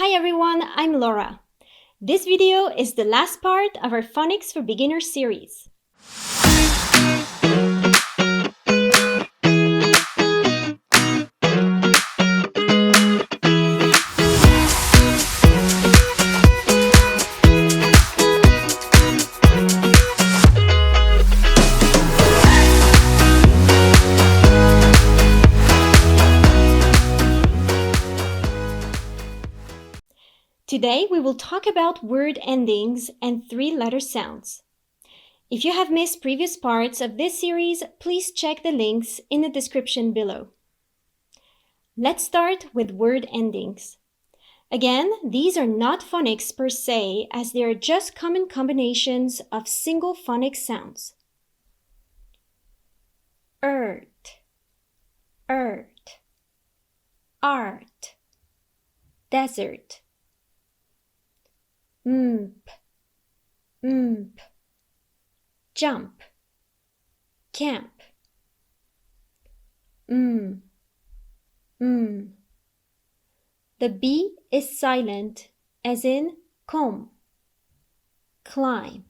Hi everyone, I'm Laura. This video is the last part of our Phonics for Beginners series. Today we will talk about word endings and three-letter sounds. If you have missed previous parts of this series, please check the links in the description below. Let's start with word endings. Again, these are not phonics per se, as they are just common combinations of single phonic sounds. Earth, earth, art, desert. Jump, camp. The B is silent, as in come, climb.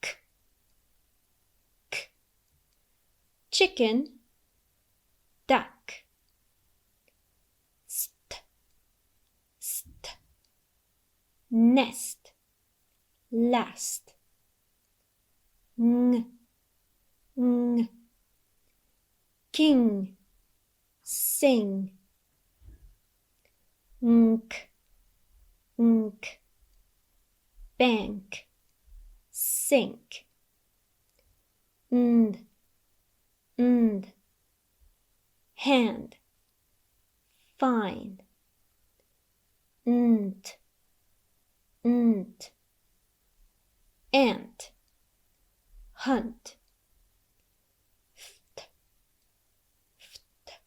K, k. Chicken, duck. St, st. Nest, last. Ng, ng. King, sing. Nk, nk. Bank, sink. Nd, nd. Hand, find. Nt, nt. Ant, hunt. Ft, ft.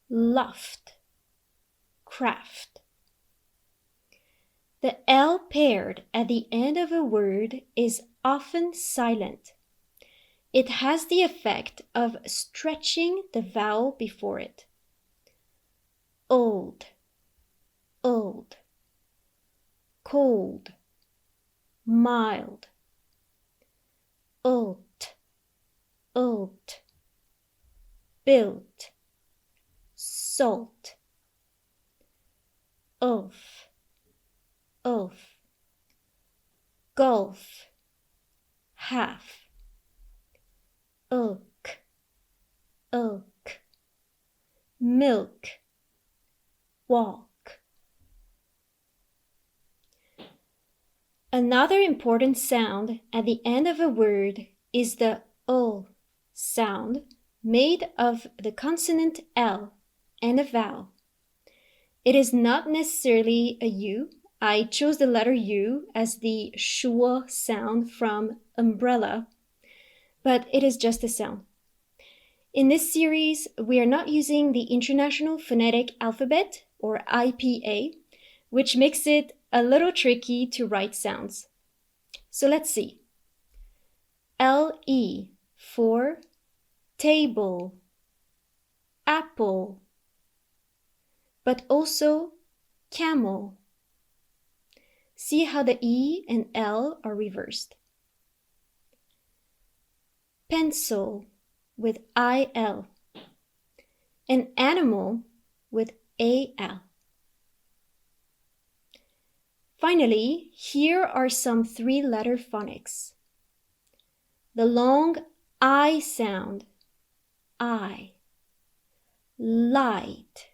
Loft, craft. The L paired at the end of a word is often silent. It has the effect of stretching the vowel before it. Old, old. Cold, mild. Oat, oat. Built, salt. Oaf, oaf. Golf, half. Oak, oak. Milk, walk. Another important sound at the end of a word is the O sound, made of the consonant L and a vowel. It is not necessarily a U. I chose the letter U as the schwa sound from umbrella, but it is just a sound. In this series, we are not using the International Phonetic Alphabet, or IPA, which makes it a little tricky to write sounds. So let's see. LE for table, apple, but also camel. See how the E and L are reversed. Pencil with IL. An animal with AL. Finally, here are some three-letter phonics. The long I sound, I. Light,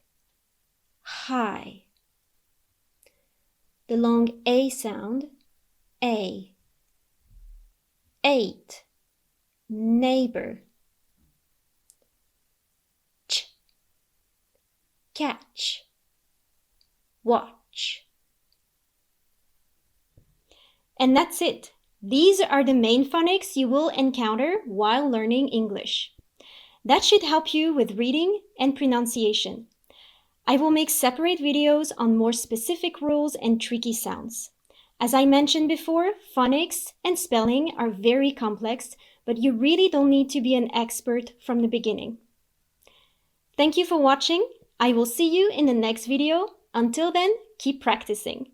high. The long A sound, A. Eight, neighbor. Ch, catch, watch. And that's it. These are the main phonics you will encounter while learning English. That should help you with reading and pronunciation. I will make separate videos on more specific rules and tricky sounds. As I mentioned before, phonics and spelling are very complex, but you really don't need to be an expert from the beginning. Thank you for watching. I will see you in the next video. Until then, keep practicing.